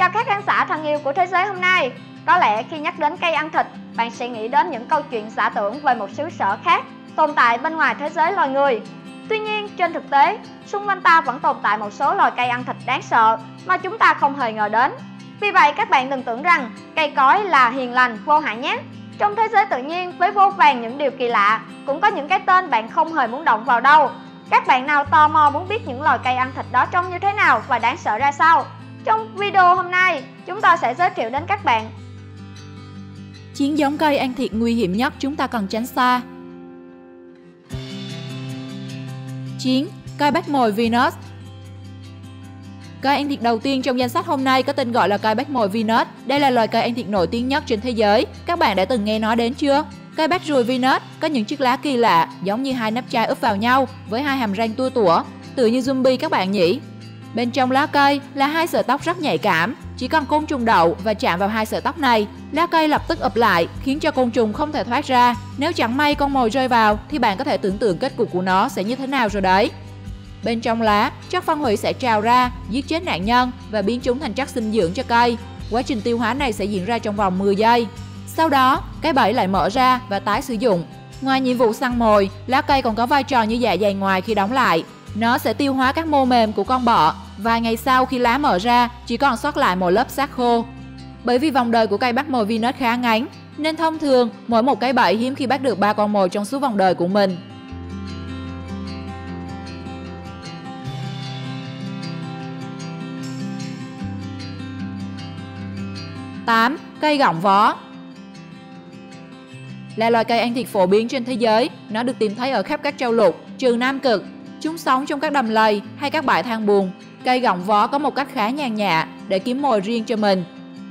Chào các khán giả thân yêu của Thế giới hôm nay. Có lẽ khi nhắc đến cây ăn thịt, bạn sẽ nghĩ đến những câu chuyện giả tưởng về một xứ sở khác tồn tại bên ngoài thế giới loài người. Tuy nhiên, trên thực tế, xung quanh ta vẫn tồn tại một số loài cây ăn thịt đáng sợ mà chúng ta không hề ngờ đến. Vì vậy, các bạn đừng tưởng rằng cây cối là hiền lành, vô hại nhé. Trong thế giới tự nhiên với vô vàn những điều kỳ lạ, cũng có những cái tên bạn không hề muốn động vào đâu. Các bạn nào tò mò muốn biết những loài cây ăn thịt đó trông như thế nào và đáng sợ ra sao? Trong video hôm nay, chúng ta sẽ giới thiệu đến các bạn 9 giống cây ăn thịt nguy hiểm nhất chúng ta cần tránh xa. 9. Cây bát mồi Venus. Cây ăn thịt đầu tiên trong danh sách hôm nay có tên gọi là cây bát mồi Venus. Đây là loài cây ăn thịt nổi tiếng nhất trên thế giới. Các bạn đã từng nghe nói đến chưa? Cây bát ruồi Venus có những chiếc lá kỳ lạ, giống như hai nắp chai úp vào nhau với hai hàm răng tua tủa, tựa như zombie các bạn nhỉ? Bên trong lá cây là hai sợi tóc rất nhạy cảm, chỉ cần côn trùng đậu và chạm vào hai sợi tóc này, lá cây lập tức ụp lại, khiến cho côn trùng không thể thoát ra. Nếu chẳng may con mồi rơi vào thì bạn có thể tưởng tượng kết cục của nó sẽ như thế nào rồi đấy. Bên trong lá, chất phân hủy sẽ trào ra, giết chết nạn nhân và biến chúng thành chất dinh dưỡng cho cây. Quá trình tiêu hóa này sẽ diễn ra trong vòng 10 giây. Sau đó, cái bẫy lại mở ra và tái sử dụng. Ngoài nhiệm vụ săn mồi, lá cây còn có vai trò như dạ dày ngoài khi đóng lại. Nó sẽ tiêu hóa các mô mềm của con bọ. Vài ngày sau khi lá mở ra, chỉ còn sót lại một lớp xác khô. Bởi vì vòng đời của cây bát mồi Venus khá ngắn, nên thông thường mỗi một cái bẫy hiếm khi bắt được 3 con mồi trong suốt vòng đời của mình. 8. Cây gọng vó. Là loài cây ăn thịt phổ biến trên thế giới, nó được tìm thấy ở khắp các châu lục, trừ Nam Cực. Chúng sống trong các đầm lầy hay các bãi than bùn. Cây gọng vó có một cách khá nhàn nhã để kiếm mồi riêng cho mình.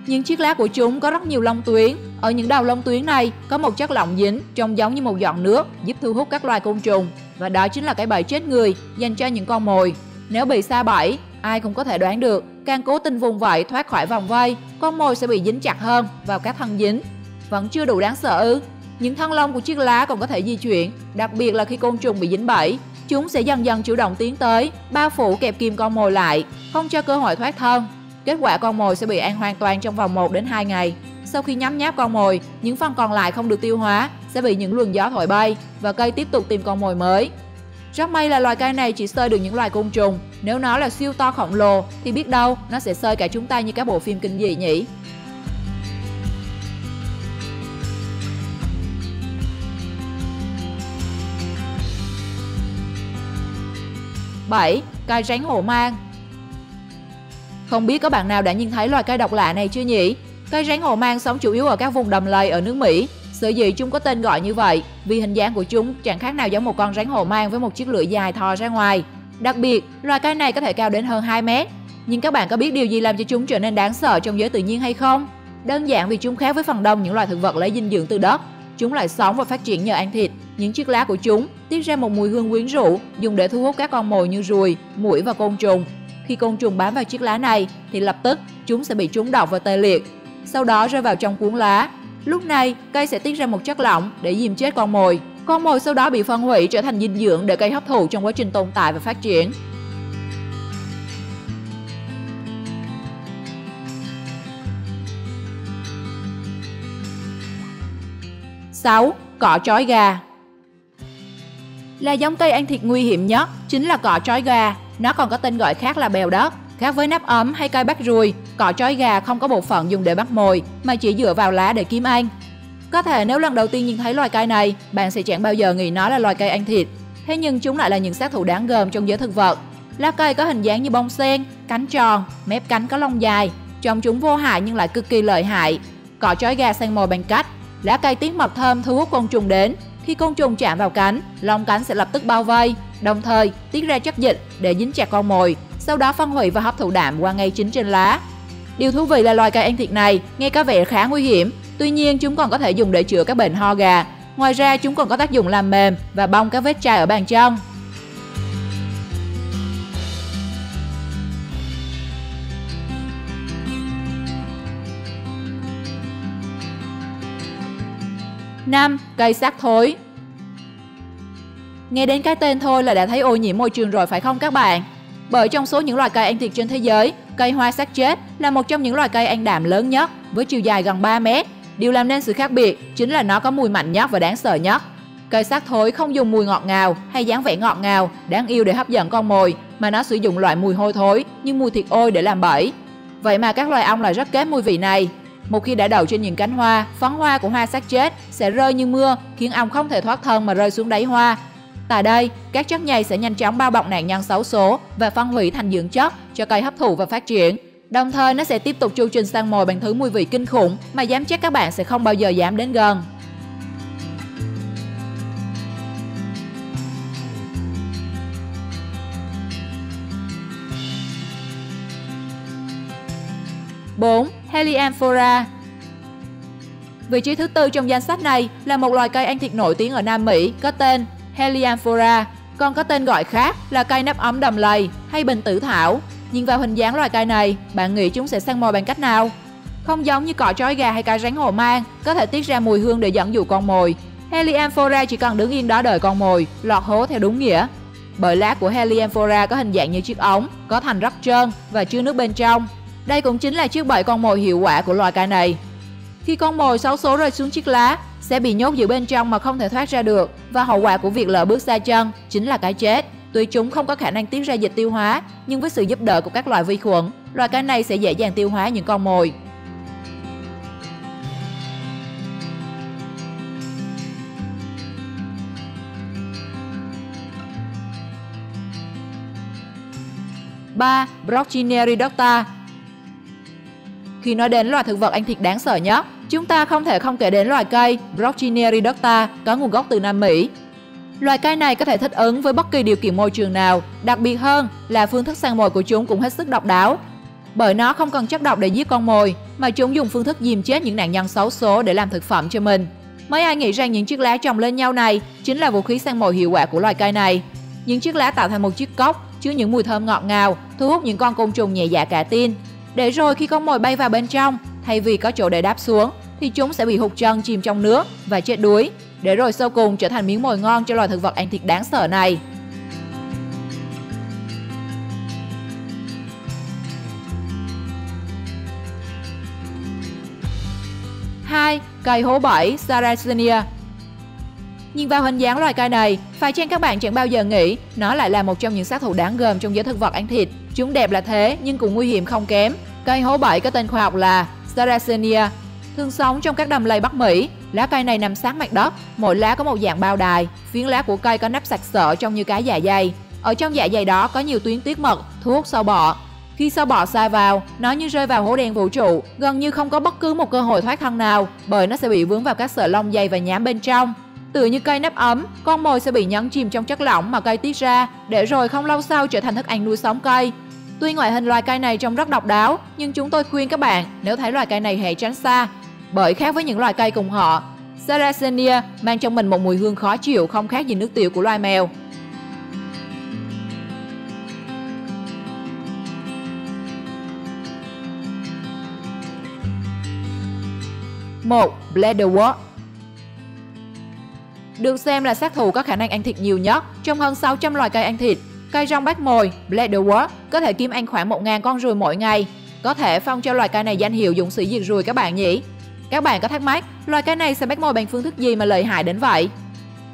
Những chiếc lá của chúng có rất nhiều lông tuyến. Ở những đầu lông tuyến này có một chất lỏng dính trông giống như một giọt nước, giúp thu hút các loài côn trùng. Và đó chính là cái bẫy chết người dành cho những con mồi. Nếu bị sa bẫy, ai cũng có thể đoán được, càng cố tình vùng vẫy thoát khỏi vòng vây, con mồi sẽ bị dính chặt hơn vào các thân dính. Vẫn chưa đủ đáng sợ ư? Những thân lông của chiếc lá còn có thể di chuyển, đặc biệt là khi côn trùng bị dính bẫy. Chúng sẽ dần dần chủ động tiến tới, bao phủ kẹp kìm con mồi lại, không cho cơ hội thoát thân. Kết quả con mồi sẽ bị ăn hoàn toàn trong vòng 1 đến 2 ngày. Sau khi nhấm nháp con mồi, những phần còn lại không được tiêu hóa sẽ bị những luồng gió thổi bay và cây tiếp tục tìm con mồi mới. Rất may là loài cây này chỉ xơi được những loài côn trùng. Nếu nó là siêu to khổng lồ thì biết đâu nó sẽ xơi cả chúng ta như các bộ phim kinh dị nhỉ. 7. Cây rắn hổ mang. Không biết có bạn nào đã nhìn thấy loài cây độc lạ này chưa nhỉ? Cây rắn hổ mang sống chủ yếu ở các vùng đầm lầy ở nước Mỹ. Sở dĩ chúng có tên gọi như vậy vì hình dáng của chúng chẳng khác nào giống một con rắn hổ mang với một chiếc lưỡi dài thò ra ngoài. Đặc biệt, loài cây này có thể cao đến hơn 2 mét. Nhưng các bạn có biết điều gì làm cho chúng trở nên đáng sợ trong giới tự nhiên hay không? Đơn giản vì chúng khác với phần đông những loài thực vật lấy dinh dưỡng từ đất. Chúng lại sống và phát triển nhờ ăn thịt. Những chiếc lá của chúng tiết ra một mùi hương quyến rũ, dùng để thu hút các con mồi như ruồi, muỗi và côn trùng. Khi côn trùng bám vào chiếc lá này thì lập tức chúng sẽ bị trúng độc và tê liệt, sau đó rơi vào trong cuốn lá. Lúc này cây sẽ tiết ra một chất lỏng để giêm chết con mồi. Con mồi sau đó bị phân hủy trở thành dinh dưỡng để cây hấp thụ trong quá trình tồn tại và phát triển. 6. Cỏ trói gà. Là giống cây ăn thịt nguy hiểm nhất chính là cỏ trói gà. Nó còn có tên gọi khác là bèo đất. Khác với nắp ấm hay cây bắt ruồi, cỏ trói gà không có bộ phận dùng để bắt mồi mà chỉ dựa vào lá để kiếm ăn. Có thể nếu lần đầu tiên nhìn thấy loài cây này, bạn sẽ chẳng bao giờ nghĩ nó là loài cây ăn thịt. Thế nhưng chúng lại là những sát thủ đáng gờm trong giới thực vật. Lá cây có hình dáng như bông sen, cánh tròn, mép cánh có lông dài. Trông chúng vô hại nhưng lại cực kỳ lợi hại. Cỏ trói gà săn mồi bằng cách lá cây tiết mật thơm thu hút côn trùng đến. Khi côn trùng chạm vào cánh, lông cánh sẽ lập tức bao vây, đồng thời tiết ra chất dịch để dính chặt con mồi, sau đó phân hủy và hấp thụ đạm qua ngay chính trên lá. Điều thú vị là loài cây ăn thịt này nghe có vẻ khá nguy hiểm, tuy nhiên chúng còn có thể dùng để chữa các bệnh ho gà. Ngoài ra chúng còn có tác dụng làm mềm và bong các vết chai ở bàn chân. 5. Cây xác thối. Nghe đến cái tên thôi là đã thấy ô nhiễm môi trường rồi phải không các bạn? Bởi trong số những loài cây ăn thịt trên thế giới, cây hoa xác chết là một trong những loài cây ăn đạm lớn nhất với chiều dài gần 3 mét. Điều làm nên sự khác biệt chính là nó có mùi mạnh nhất và đáng sợ nhất. Cây xác thối không dùng mùi ngọt ngào hay dáng vẻ ngọt ngào, đáng yêu để hấp dẫn con mồi, mà nó sử dụng loại mùi hôi thối như mùi thịt ôi để làm bẫy. Vậy mà các loài ong lại rất kém mùi vị này. Một khi đã đậu trên những cánh hoa, phấn hoa của hoa xác chết sẽ rơi như mưa, khiến ong không thể thoát thân mà rơi xuống đáy hoa. Tại đây, các chất nhầy sẽ nhanh chóng bao bọc nạn nhân xấu số và phân hủy thành dưỡng chất cho cây hấp thụ và phát triển. Đồng thời, nó sẽ tiếp tục chu trình săn mồi bằng thứ mùi vị kinh khủng mà dám chắc các bạn sẽ không bao giờ dám đến gần. Bốn, Helianthera. Vị trí thứ tư trong danh sách này là một loài cây ăn thịt nổi tiếng ở Nam Mỹ có tên Helianthera, còn có tên gọi khác là cây nắp ấm đầm lầy hay bình tử thảo. Nhìn vào hình dáng loài cây này, bạn nghĩ chúng sẽ săn mồi bằng cách nào? Không giống như cỏ trói gà hay cây rắn hổ mang có thể tiết ra mùi hương để dẫn dụ con mồi. Helianthera chỉ cần đứng yên đó đợi con mồi, lọt hố theo đúng nghĩa. Bởi lá của Helianthera có hình dạng như chiếc ống, có thành rất trơn và chứa nước bên trong. Đây cũng chính là chiếc bẫy con mồi hiệu quả của loài cây này. Khi con mồi xấu số rơi xuống chiếc lá, sẽ bị nhốt giữa bên trong mà không thể thoát ra được, và hậu quả của việc lỡ bước xa chân chính là cái chết. Tuy chúng không có khả năng tiết ra dịch tiêu hóa, nhưng với sự giúp đỡ của các loại vi khuẩn, loài cây này sẽ dễ dàng tiêu hóa những con mồi. Ba, Brocchinia ridotta. Khi nói đến loài thực vật ăn thịt đáng sợ nhất, chúng ta không thể không kể đến loài cây Brocchinia ridotta có nguồn gốc từ Nam Mỹ. Loài cây này có thể thích ứng với bất kỳ điều kiện môi trường nào, đặc biệt hơn là phương thức săn mồi của chúng cũng hết sức độc đáo. Bởi nó không cần chất độc để giết con mồi, mà chúng dùng phương thức giêm chết những nạn nhân xấu số để làm thực phẩm cho mình. Mấy ai nghĩ rằng những chiếc lá chồng lên nhau này chính là vũ khí săn mồi hiệu quả của loài cây này. Những chiếc lá tạo thành một chiếc cốc chứa những mùi thơm ngọt ngào, thu hút những con côn trùng nhẹ dạ cả tin. Để rồi khi con mồi bay vào bên trong, thay vì có chỗ để đáp xuống, thì chúng sẽ bị hụt chân chìm trong nước và chết đuối. Để rồi sau cùng trở thành miếng mồi ngon cho loài thực vật ăn thịt đáng sợ này. 2. Cây hố bẫy Sarracenia. Nhìn vào hình dáng loài cây này, phải chăng các bạn chẳng bao giờ nghĩ nó lại là một trong những sát thủ đáng gờm trong giới thực vật ăn thịt. Chúng đẹp là thế nhưng cũng nguy hiểm không kém. Cây hố bẫy có tên khoa học là Sarracenia, thường sống trong các đầm lầy Bắc Mỹ. Lá cây này nằm sát mặt đất, mỗi lá có một dạng bao đài, phiến lá của cây có nắp sặc sỡ trông như cái dạ dày. Ở trong dạ dày đó có nhiều tuyến tiết mật thu hút sâu bọ. Khi sâu bọ sa vào, nó như rơi vào hố đen vũ trụ, gần như không có bất cứ một cơ hội thoát thân nào, bởi nó sẽ bị vướng vào các sợi lông dày và nhám bên trong. Tựa như cây nắp ấm, con mồi sẽ bị nhấn chìm trong chất lỏng mà cây tiết ra, để rồi không lâu sau trở thành thức ăn nuôi sống cây. Tuy ngoại hình loài cây này trông rất độc đáo, nhưng chúng tôi khuyên các bạn nếu thấy loài cây này hãy tránh xa, bởi khác với những loài cây cùng họ, Sarracenia mang trong mình một mùi hương khó chịu không khác gì nước tiểu của loài mèo. 1. Bladderwort. Được xem là sát thủ có khả năng ăn thịt nhiều nhất trong hơn 600 loài cây ăn thịt. Cây rong bát mồi Bladderwort có thể kiếm ăn khoảng 1.000 con ruồi mỗi ngày. Có thể phong cho loài cây này danh hiệu dũng sĩ diệt ruồi các bạn nhỉ? Các bạn có thắc mắc loài cây này sẽ bắt mồi bằng phương thức gì mà lợi hại đến vậy?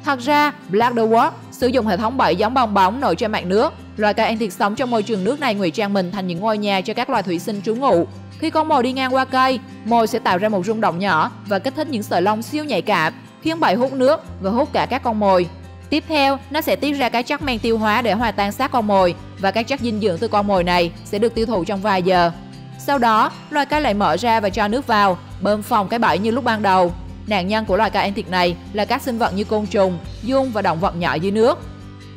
Thật ra, Bladderwort sử dụng hệ thống bẫy giống bong bóng nổi trên mặt nước. Loài cây ăn thịt sống trong môi trường nước này ngụy trang mình thành những ngôi nhà cho các loài thủy sinh trú ngụ. Khi con mồi đi ngang qua cây, mồi sẽ tạo ra một rung động nhỏ và kích thích những sợi lông siêu nhạy cảm, khiến bẫy hút nước và hút cả các con mồi. Tiếp theo, nó sẽ tiết ra các chất men tiêu hóa để hòa tan xác con mồi, và các chất dinh dưỡng từ con mồi này sẽ được tiêu thụ trong vài giờ. Sau đó, loài cây lại mở ra và cho nước vào, bơm phồng cái bẫy như lúc ban đầu. Nạn nhân của loài cây ăn thịt này là các sinh vật như côn trùng, giun và động vật nhỏ dưới nước.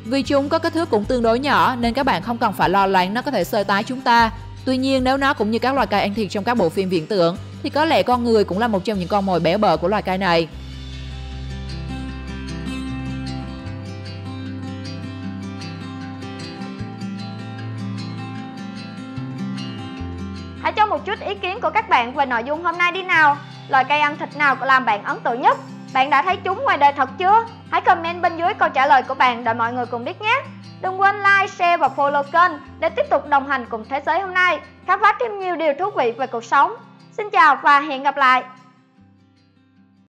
Vì chúng có kích thước cũng tương đối nhỏ nên các bạn không cần phải lo lắng nó có thể xơi tái chúng ta. Tuy nhiên, nếu nó cũng như các loài cây ăn thịt trong các bộ phim viễn tưởng thì có lẽ con người cũng là một trong những con mồi béo bở của loài cây này. Hãy cho một chút ý kiến của các bạn về nội dung hôm nay đi nào. Loài cây ăn thịt nào làm bạn ấn tượng nhất? Bạn đã thấy chúng ngoài đời thật chưa? Hãy comment bên dưới câu trả lời của bạn để mọi người cùng biết nhé. Đừng quên like, share và follow kênh để tiếp tục đồng hành cùng Thế giới hôm nay, khám phá thêm nhiều điều thú vị về cuộc sống. Xin chào và hẹn gặp lại!